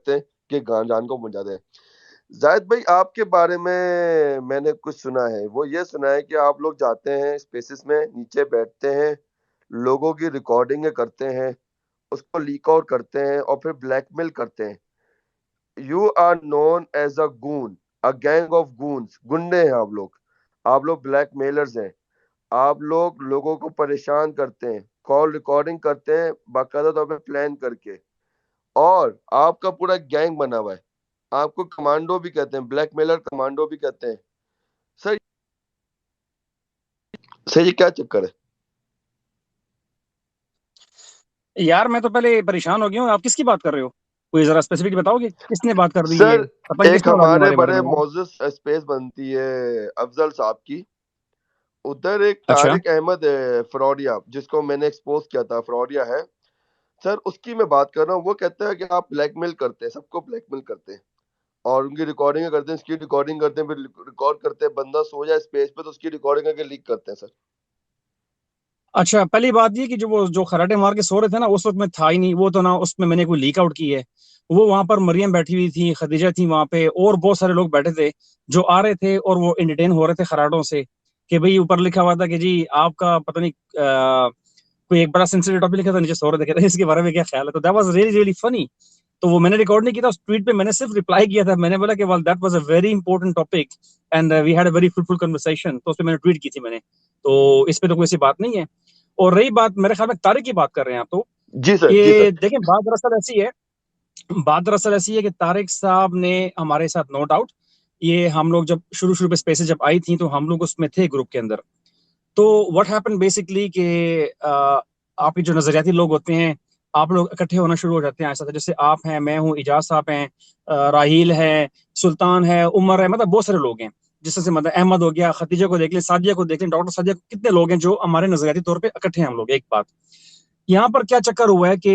करते हैं कि जान को पहुंचा दें। जाहिद भाई, आपके बारे में मैंने कुछ सुना है, वो ये सुना है कि आप लोग जाते हैं स्पेसेस में, नीचे बैठते हैं, लोगों की रिकॉर्डिंग करते हैं, उसको लीक आउट करते हैं और फिर ब्लैकमेल करते हैं। You are known as a goon, a gang of goons, गुंडे हैं आप लोग। आप लोग ब्लैकमेलर्स हैं। आप लोग लोगों को परेशान करते हैं, कॉल रिकॉर्डिंग करते हैं बाकायदा तौर पे प्लान करके, और आपका पूरा गैंग बना हुआ है। आपको कमांडो भी कहते हैं, ब्लैकमेलर कमांडो भी कहते हैं। सर, सर ये क्या चक्कर है? यार मैं तो पहले परेशान हो गया हूँ। आप किसकी बात कर रहे हो? कोई जरा स्पेसिफिक बताओगे किसने बात कर दी ये? सर, पता नहीं एक किसने आवाज हमारे हमारे बारे बड़े में यार। मोजिस स्पेस बनती है अफजल साहब की, उधर एक अच्छा। तारिक अहमद है फ्रॉडिया, जिसको मैंने एक्सपोज किया था, फ्रॉडिया है। सर उसकी मैं बात कर रहा हूँ। वो कहता है कि आप ब्लैकमेल करते हैं, सबको ब्लैकमेल करते हैं, और उनकी रिकॉर्डिंग करते हैं, उसकी रिकॉर्डिंग करते हैं, फिर रिकॉर्ड करते हैं, बंदा सो जाए स्पेस पे तो उसकी रिकॉर्डिंग करके लीक करते हैं सर। अच्छा, पहली बात ये कि जो खराटे मार के सो रहे थे ना, उस वक्त मैं था ही नहीं। वो तो ना उसमें मैंने कोई लीक आउट की है। वो वहां पर मरियम बैठी हुई थी, खदीजा थी वहां पे, और बहुत सारे लोग बैठे थे जो आ रहे थे और वो एंटरटेन हो रहे थे खराटों से। कि भाई ऊपर लिखा हुआ था कि जी आपका पता नहीं कोई एक बड़ा सेंसिटिव टॉपिक लिखा था, नीचे सो रहे थे, कहते इसके बारे में क्या ख्याल है। तो that was really really funny. तो वो मैंने रिकॉर्ड नहीं किया था, उस ट्वीट पे मैंने सिर्फ रिप्लाई किया था। मैंने बोला कि well that was a very important topic and we had a very fruitful conversation. तो उस पे मैंने ट्वीट की थी मैंने। तो इस पे तो कोई ऐसी बात नहीं है। और रही बात, मेरे ख्याल में तारिक की बात कर रहे हैं आप तो। जी सर, जी सर। ये देखें, बात दरअसल ऐसी है कि तारिक साहब ने हमारे साथ, नो डाउट, ये हम लोग जब शुरू शुरू पे स्पेसेस जब आई थी तो हम लोग उसमें थे ग्रुप के अंदर। तो व्हाट हैपन बेसिकली कि आपके जो नजरियाती लोग होते हैं, आप लोग इकट्ठे होना शुरू हो जाते हैं ऐसा। जैसे आप हैं, मैं हूँ, इजाज साहब हैं, राहील है, सुल्तान है, उमर है, मतलब बहुत सारे लोग हैं। जिस तरह से मतलब अहमद हो गया, खतीजा को देख लें, सादिया को देख लें, डॉक्टर सादिया को, कितने लोग हैं जो हमारे नजरियाती तौर पे इकट्ठे हैं हम लोग। एक बात यहाँ पर क्या चक्कर हुआ है कि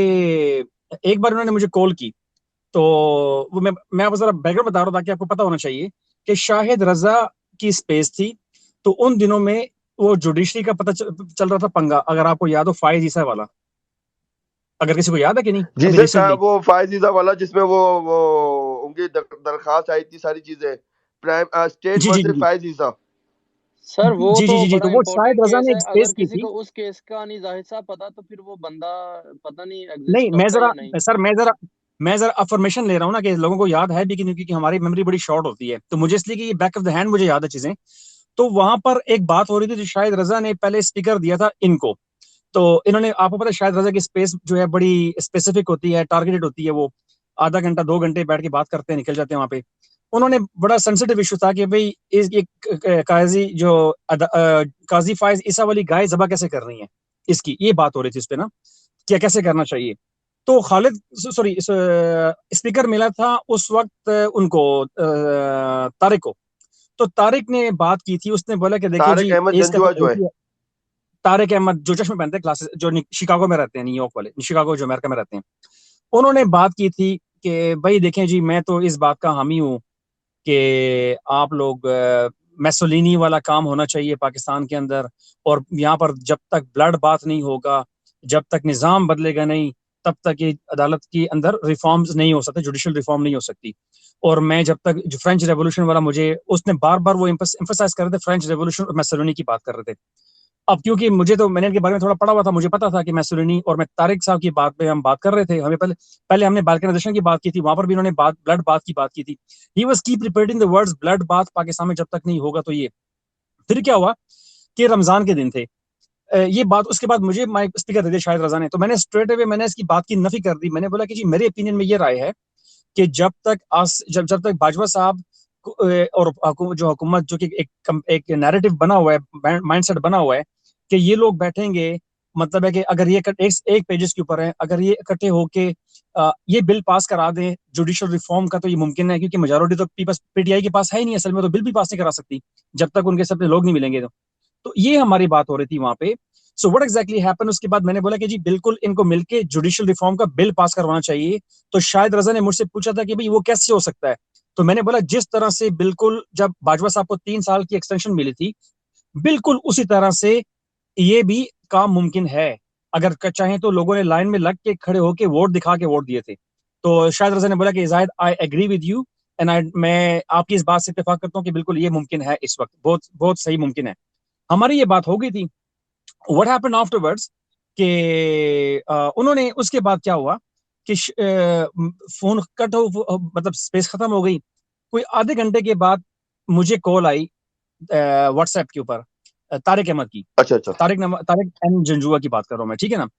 एक बार उन्होंने मुझे कॉल की। तो वो मैं आपको जरा बैकग्राउंड बता रहा हूँ ताकि आपको पता होना चाहिए कि शाहिद रजा की स्पेस थी। तो उन दिनों में वो जुडिशरी का पता चल रहा था पंगा, अगर आपको याद हो, फाइज ईसा वाला। अगर किसी को याद है कि नहीं, जी अभी सर, कहा रिसेंटली। वो फायजीजा वाला जिसमें वो उनकी दरखास्त आई थी, सारी चीजें, प्राइम स्टेट जी जी जी वर्सेस जी फायजीजा। सर वो जी जी तो जी जी। बड़ा तो वो शाहिद इम्पोर्टेंट रजा केस ने है। एक अगर स्पेस की किसी थी। को उस केस का नहीं जाहिर साहब पता तो फिर वो बंदा पता नहीं नहीं, एग्जिस्ट करता है या नहीं। मैं जरा अफर्मेशन ले रहा हूँ ना कि लोगों को याद है भी कि नहीं, क्योंकि हमारी मेमोरी बड़ी शॉर्ट होती है। तो मुझे इसलिए कि ये बैक ऑफ द हैंड मुझे याद है चीजें। तो वहां पर एक बात हो रही थी, जो शायद रजा ने पहले स्पीकर दिया था इनको। तो इन्होंने, आपको पता है शायद रजा की स्पेस जो है बड़ी स्पेसिफिक होती है, टारगेटेड होती है। वो आधा घंटा 2 घंटे बैठ के बात करते हैं, निकल जाते हैं वहां पे। उन्होंने बड़ा सेंसिटिव इशू था कि भाई इस ये काजी जो काजी फाइज ईसा वाली गाय जबा कैसे कर रही है, इसकी ये बात हो रही थी इस पे ना, क्या कैसे करना चाहिए। तो खालिद, सॉरी, स्पीकर मिला था उस वक्त उनको, तारिक को। तो तारिक ने बात की थी, उसने बोला कि देखिए तारिक जी अहमद इसका जंजुआ तो जो एक है। ही, तारिक अहमद जो चश्मे पहनते हैं, क्लासेस जो शिकागो में रहते हैं, न्यूयॉर्क वाले, शिकागो जो अमेरिका में रहते हैं। उन्होंने बात की थी कि भाई देखें जी, मैं तो इस बात का हामी हूँ कि आप लोग, मैसोलिनी वाला काम होना चाहिए पाकिस्तान के अंदर। और यहाँ पर जब तक ब्लड बात नहीं होगा, जब तक निज़ाम बदलेगा नहीं, तब तक ये अदालत के अंदर रिफॉर्म्स नहीं हो सकते, जुडिशल रिफॉर्म नहीं हो सकती। और मैं जब तक, जो फ्रेंच रेवोल्यूशन वाला, मुझे उसने बार बार वो एम्फसाइज कर रहे थे, फ्रेंच रेवोल्यूशन और मैसोलिनी की बात कर रहे थे। अब क्योंकि मुझे तो, मैंने इनके बारे में थोड़ा पढ़ा हुआ था, मुझे पता था कि मैसोलिनी, और मैं तारिक साहब की बात पे हम बात कर रहे थे। हमें पहले पहले हमने बाल्कनाइजेशन की बात की थी, वहां पर भी इन्होंने बात ब्लड बात की बात की थी। He was keep repeating the words blood बात पाकिस्तान में जब तक नहीं होगा। तो ये फिर क्या हुआ कि रमजान के दिन थे, ये बात, उसके बाद मुझे माइक स्पीकर दे दिया शाहिद रजा ने। तो मैंने स्ट्रेट अवे मैंने इसकी बात की नफी कर दी। मैंने बोला कि जी मेरे ओपिनियन में ये राय है कि जब तक बाजवा साहब और जो हुकूमत, जो कि एक नैरेटिव बना हुआ है, माइंडसेट बना हुआ है कि ये लोग बैठेंगे, मतलब है कि अगर ये एक पेजेस के ऊपर है, अगर ये इकट्ठे होके ये बिल पास करा दें जुडिशल रिफॉर्म का, तो ये मुमकिन है, क्योंकि मेजोरिटी तो पीपल्स पीटीआई के पास है ही नहीं असल में, तो बिल भी पास नहीं करा सकती जब तक उनके सबसे लोग नहीं मिलेंगे। तो ये हमारी बात हो रही थी वहां पे। सो व्हाट एग्जैक्टली हैपन, उसके बाद मैंने बोला कि जी बिल्कुल इनको मिलके जुडिशियल रिफॉर्म का बिल पास करवाना चाहिए। तो शायद रजा ने मुझसे पूछा था कि भाई वो कैसे हो सकता है। तो मैंने बोला जिस तरह से, बिल्कुल जब बाजवा साहब को 3 साल की एक्सटेंशन मिली थी, बिल्कुल उसी तरह से ये भी काम मुमकिन है। अगर चाहें तो लोगों ने लाइन में लग के खड़े होके वोट दिखा के वोट दिए थे। तो शायद रज़ा ने बोला कि Zahid I agree with you and मैं आपकी इस बात से इत्तेफाक करता हूँ कि बिल्कुल ये मुमकिन है, इस वक्त बहुत बहुत सही मुमकिन है। हमारी ये बात हो गई थी। व्हाट हैपेंड आफ्टरवर्ड्स कि उन्होंने उसके बाद क्या हुआ कि फोन कट हो, मतलब स्पेस खत्म हो गई। कोई आधे घंटे के बाद मुझे कॉल आई व्हाट्सएप के ऊपर, तारिक अहमद की। अच्छा अच्छा। तारिक एम जंजुआ की बात कर रहा हूँ मैं, ठीक है ना।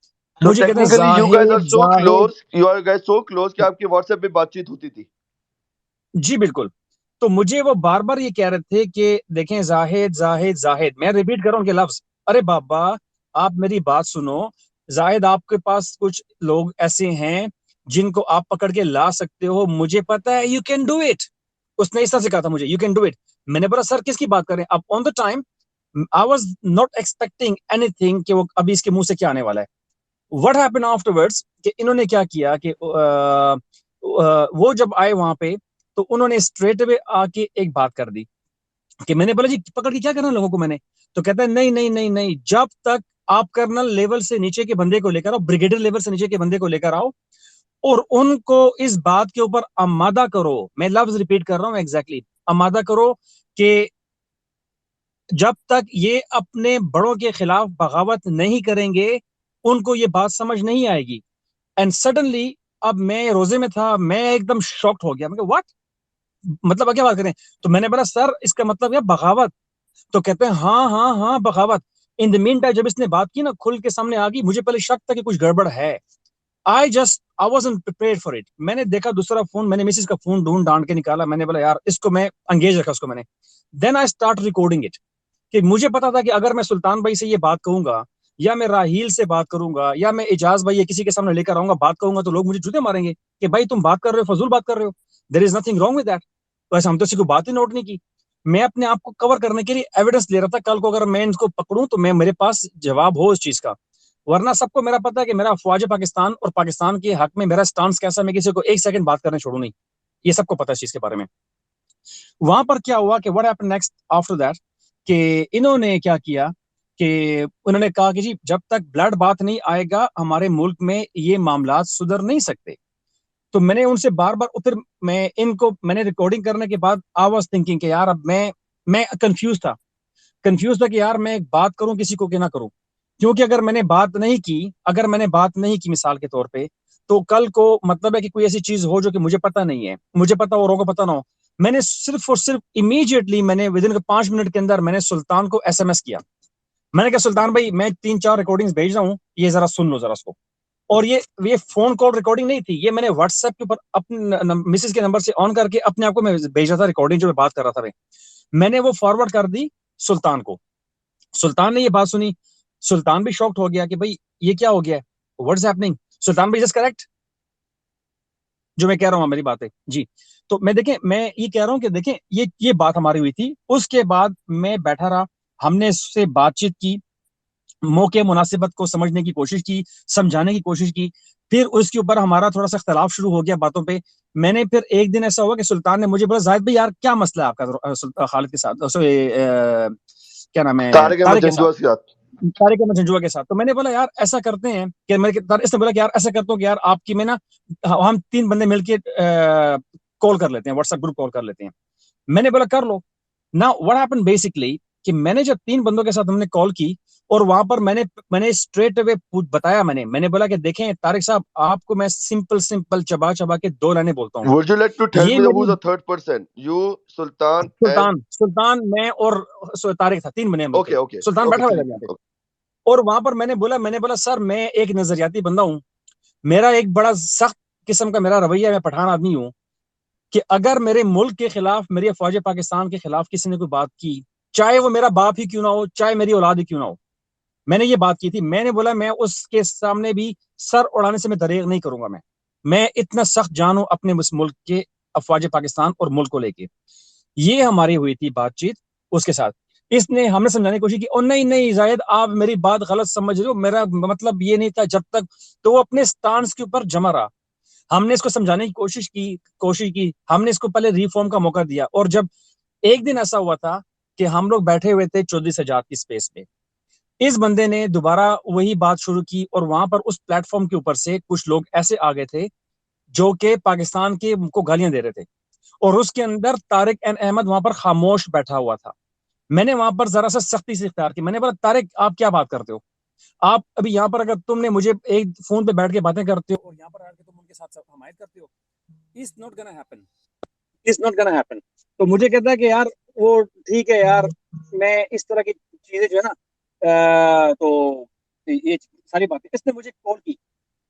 तो मुझे कहते हैं technically you guys are Zahid so Zahid close, you are guys so close कि आपकी व्हाट्सएप पे बातचीत होती थी। जी बिल्कुल। तो मुझे वो बार बार ये कह रहे थे कि देखें जाहिद जाहिद जाहिद, मैं रिपीट कर रहा हूँ उनके लफ्ज। अरे बाबा आप मेरी बात सुनो, जाहिद आपके पास कुछ लोग ऐसे हैं जिनको आप पकड़ के ला सकते हो, मुझे पता है, यू कैन डू इट। उसने इस तरह से कहा था मुझे, यू कैन डू इट। मैंने बोला सर किसकी बात कर रहे हैं? अब on the time I was not expecting anything कि वो अभी इसके मुंह से क्या आने वाला है। व्हाट हैपेंड आफ्टरवर्ड्स कि इन्होंने क्या किया कि वो जब आए वहां पे तो उन्होंने स्ट्रेट अवे आके एक बात कर दी कि मैंने बोला जी पकड़ के क्या करना लोगों को मैंने। तो कहता है नहीं नहीं नहीं नहीं, जब तक आप कर्नल लेवल से नीचे के बंदे को लेकर आओ, ब्रिगेडियर लेवल से नीचे के बंदे को लेकर आओ और उनको इस बात के ऊपर आमादा करो। मैं लफ्ज रिपीट कर रहा हूं एग्जैक्टली, आमादा करो कि जब तक ये अपने बड़ों के खिलाफ बगावत नहीं करेंगे उनको ये बात समझ नहीं आएगी। एंड सडनली अब मैं रोजे में था, मैं एकदम शॉक्ड हो गया। मैं व्हाट, मतलब क्या बात करें? तो मैंने बोला सर इसका मतलब क्या बगावत? तो कहते हैं हाँ हाँ हाँ बगावत। इन द मीन टाइम जब इसने बात की ना, खुल के सामने आ गई, मुझे पहले शक था कि कुछ गड़बड़ है। I wasn't prepared for it. मैंने देखा दूसरा फोन, मैंने मिसिस का फोन ढूंढ ढांड के निकाला, मैंने बोला यार इसको मैं अंगेज रखा उसको मैंने। Then I start recording it कि मुझे पता था कि अगर मैं सुल्तान भाई से ये बात कहूंगा या मैं राहील से बात करूंगा या मैं इजाज भाई या किसी के सामने लेकर आऊंगा बात कहूंगा तो लोग मुझे जूते मारेंगे कि भाई तुम बात कर रहे हो, फजूल बात कर रहे हो, there is nothing wrong with that. तो ऐसा हम तो किसी को बात ही नोट नहीं की। मैं अपने आप को कवर करने के लिए एविडेंस ले रहा था, कल को अगर मैं इनको पकड़ूं तो मैं मेरे पास जवाब हो उस चीज का। वरना सबको मेरा पता है कि मेरा अफवाज पाकिस्तान और पाकिस्तान के हक में मेरा स्टांस कैसा, मैं किसी को एक सेकंड बात करने छोड़ू नहीं, ये सबको पता है इस चीज के बारे में। वहां पर क्या हुआ कि what happened next after that कि इन्होंने क्या किया कि उन्होंने कहा कि जी जब तक ब्लड बात नहीं आएगा हमारे मुल्क में ये मामला सुधर नहीं सकते। तो मैंने उनसे बार बार फिर मैंने रिकॉर्डिंग करने के बाद आई वाज थिंकिंग कि यार अब मैं कंफ्यूज था कि यार मैं एक बात करूं किसी को कि ना करूं। क्योंकि अगर मैंने बात नहीं की मिसाल के तौर पे, तो कल को मतलब है कि कोई ऐसी चीज हो जो कि मुझे पता नहीं है, मुझे पता हो, को पता ना हो। मैंने सिर्फ और सिर्फ इमीडिएटली मैंने विद इन 5 मिनट के अंदर मैंने सुल्तान को एसएमएस किया। मैंने कहा सुल्तान भाई मैं 3-4 रिकॉर्डिंग्स भेज रहा हूँ, ये जरा सुन लो जरा उसको। और ये फोन कॉल रिकॉर्डिंग नहीं थी, ये मैंने व्हाट्सएप के ऊपर अपने मिसेज के नंबर से ऑन करके अपने आप को मैं भेज रहा था, रिकॉर्डिंग जो मैं बात कर रहा था मैंने वो फॉरवर्ड कर दी सुल्तान को। सुल्तान ने ये बात सुनी, सुल्तान भी शॉक्ड हो गया कि भाई ये क्या हो गया, व्हाट्स हैपनिंग। सुल्तान भाई, इज करेक्ट जो मैं कह रहा हूँ? मेरी बात है जी। तो मैं ये कह रहा हूँ कि देखें ये बात हमारी हुई थी। उसके बाद मैं बैठा रहा, हमने इससे बातचीत की, मौके मुनासिबत को समझने की कोशिश की, समझाने की कोशिश की। फिर उसके ऊपर हमारा थोड़ा सा इख्तलाफ शुरू हो गया बातों पे। मैंने फिर एक दिन ऐसा हुआ कि सुल्तान ने मुझे बोला जाहिद भाई यार क्या मसला है आपका खालिद के साथ, क्या नाम है, तारिक अहमद तारिक के साथ, जंजुआ के साथ। तारिक अहमद जंजुआ के साथ। तो मैंने बोला यार ऐसा करते हैं कि इसने बोला कि यार ऐसा करते हो कि यार आपकी में ना हम 3 बंदे मिलके कॉल कर लेते हैं, व्हाट्सएप ग्रुप कॉल कर लेते हैं। मैंने बोला कर लो ना। व्हाट हैपेंड बेसिकली कि मैंने जब 3 बंदों के साथ हमने कॉल की और वहां पर मैंने स्ट्रेट अवे बताया, मैंने बोला कि देखें तारिक साहब आपको मैं सिंपल सिंपल चबा चबा के 2 लाइनें बोलता हूँ। Would you like to tell ये me who's मेरी the third person? You, Sultan, and सुल्तान मैं और तारिक था, 3 बने हम लोग थे। okay, okay, सुल्तान okay, बैठा हुआ था three. यहाँ पे। Okay. और वहां पर मैंने बोला सर मैं एक नजरियाती बंदा हूँ, मेरा एक बड़ा सख्त किस्म का मेरा रवैया, मैं पठान आदमी हूँ कि अगर मेरे मुल्क के खिलाफ, मेरी फौज पाकिस्तान के खिलाफ किसी ने कोई बात की, चाहे वो मेरा बाप ही क्यों ना हो, चाहे मेरी औलाद ही क्यों ना हो, मैंने ये बात की थी। मैंने बोला मैं उसके सामने भी सर उड़ाने से मैं दरेग नहीं करूंगा। मैं इतना सख्त जान हूं अपने उस मुल्क के, अफवाज पाकिस्तान और मुल्क को लेके। ये हमारी हुई थी बातचीत उसके साथ। इसने हमने समझाने की कोशिश की, और नहीं नहीं जाहिद आप मेरी बात गलत समझ रहे हो, मेरा मतलब ये नहीं था जब तक। तो वो अपने स्टांस के ऊपर जमा रहा। हमने इसको समझाने की कोशिश की, हमने इसको पहले रिफॉर्म का मौका दिया। और जब एक दिन ऐसा हुआ था कि हम लोग बैठे हुए थे 14 सजाद की स्पेस पे, इस बंदे ने दोबारा वही बात शुरू की और वहां पर उस प्लेटफॉर्म के ऊपर से कुछ लोग ऐसे आ गए थे जो कि पाकिस्तान के को गालियां दे रहे थे, और उसके अंदर तारिक एन अहमद वहां पर खामोश बैठा हुआ था। मैंने वहां पर जरा सा सख्ती से इख्तियार की, मैंने बोला तारिक आप क्या बात करते हो, आप अभी यहाँ पर अगर तुमने मुझे एक फोन पे बैठ के बातें करते हो और यहाँ पर आके तुम उनके साथ हमायत करते हो, is not gonna happen, is not gonna happen. तो मुझे कहता है कि यार वो ठीक है यार, मैं इस तरह की चीजें जो है ना, तो ये सारी बातें, इसने मुझे कॉल की,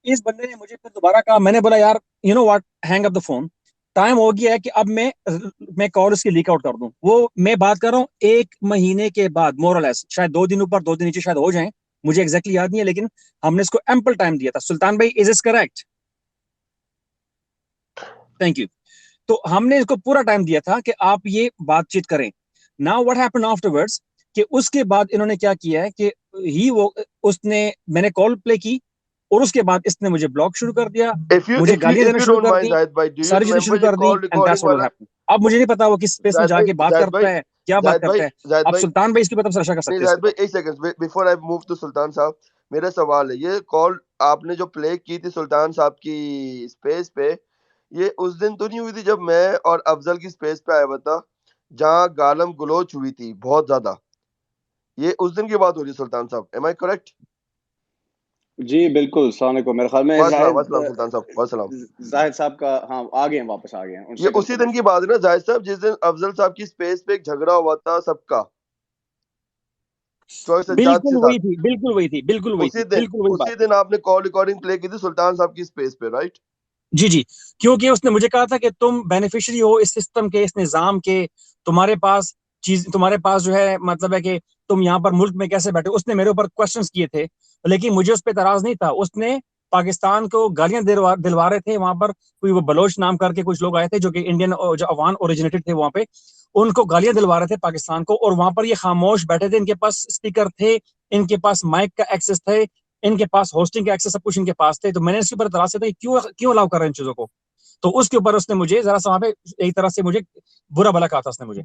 इस बंदे ने मुझे फिर दोबारा कहा, मैंने बोला यार you know what, hang up the phone, time हो गया है कि अब मैं कॉल उसकी लीक आउट कर दूं। वो मैं बात कर रहा हूँ 1 महीने के बाद, मोरलेस शायद 2 दिन ऊपर 2 दिन नीचे शायद हो जाए, मुझे एग्जैक्टली याद नहीं है, लेकिन हमने इसको एम्पल टाइम दिया था। सुल्तान भाई, is is correct? Thank you. तो हमने इसको पूरा टाइम दिया था कि आप ये बातचीत करें। नाउ व्हाट हैपेंड आफ्टरवर्ड्स, कि उसके बाद इन्होंने क्या किया है कि वो उसने, मैंने कॉल प्ले की और उसके बाद इसने मुझे ब्लॉक शुरू कर दिया, मुझे गालियां देना if you शुरू don't कर mind, the, Zahid bhai, do you सारी चीजें remember शुरू ये कर दी, call and that's recording what वाला? हैपेंड। अब मुझे नहीं पता वो किस स्पेस में जाके बात जाहिद करता भाई, है, क्या बात करता है। जाहिद अब भाई, सुल्तान भाई इसके ऊपर सरशा कर नहीं सकते हैं जाहिद इसके भाई, ऊपर। एक second before I move to Sultan Sahab, मेरा सवाल है, ये कॉल आपने जो प्ले की थी सुल्तान साहब की स्पेस पे, ये उस दिन तो नहीं हुई थी जब मैं और अफजल की स्पेस पे आया हुआ था, जहाँ गालम गलोच हुई थी बहुत ज्यादा? ये उस दिन की बात हो रही है सुल्तान साहब, एम आई करेक्ट? जी बिल्कुल, अस्सलाम वालेकुम। मेरे ख्याल में वासलाम जाहिद वासलाम सुल्तान साहब, वासलाम। जाहिद साहब का, हाँ आ गए हैं, वापस आ गए हैं, ये उनसे उसी दिन की कंफर्मेशन। बात है ना जाहिद साहब, जिस दिन अफजल साहब की स्पेस पे एक झगड़ा हुआ था सबका, चौधरी सज्जाद बिल्कुल के वही साथ? थी, बिल्कुल वही थी, बिल्कुल वही थी, बिल्कुल वही बात उसी थी। दिन आपने कॉल रिकॉर्डिंग प्ले की थी सुल्तान साहब की स्पेस पे, राइट? जी जी, क्योंकि उसने मुझे कहा था कि तुम बेनिफिशियरी हो इस सिस्टम के, इस निजाम के, तुम्हारे पास तुम्हारे पास जो है मतलब है कि तुम यहाँ पर मुल्क में कैसे बैठे। उसने मेरे ऊपर क्वेश्चंस किए थे, लेकिन मुझे उस पर एतराज नहीं था। उसने पाकिस्तान को गालियां दिलवा रहे थे वहां पर, कोई वो बलोच नाम करके कुछ लोग आए थे जो कि इंडियन, जो अफगान ओरिजिनेटेड थे वहां पे, उनको गालियां दिलवा रहे थे पाकिस्तान को, और वहां पर ये खामोश बैठे थे, इनके पास स्पीकर थे, इनके पास माइक का एक्सेस थे, इनके पास होस्टिंग का एक्सेस, सब कुछ इनके पास थे। तो मैंने इसके ऊपर तराज था कि क्यों क्यों अलाउ कर रहे हैं इन चीजों को। तो उसके ऊपर उसने मुझे जरा सा वहां पे एक तरह से मुझे बुरा भला कहा था उसने मुझे।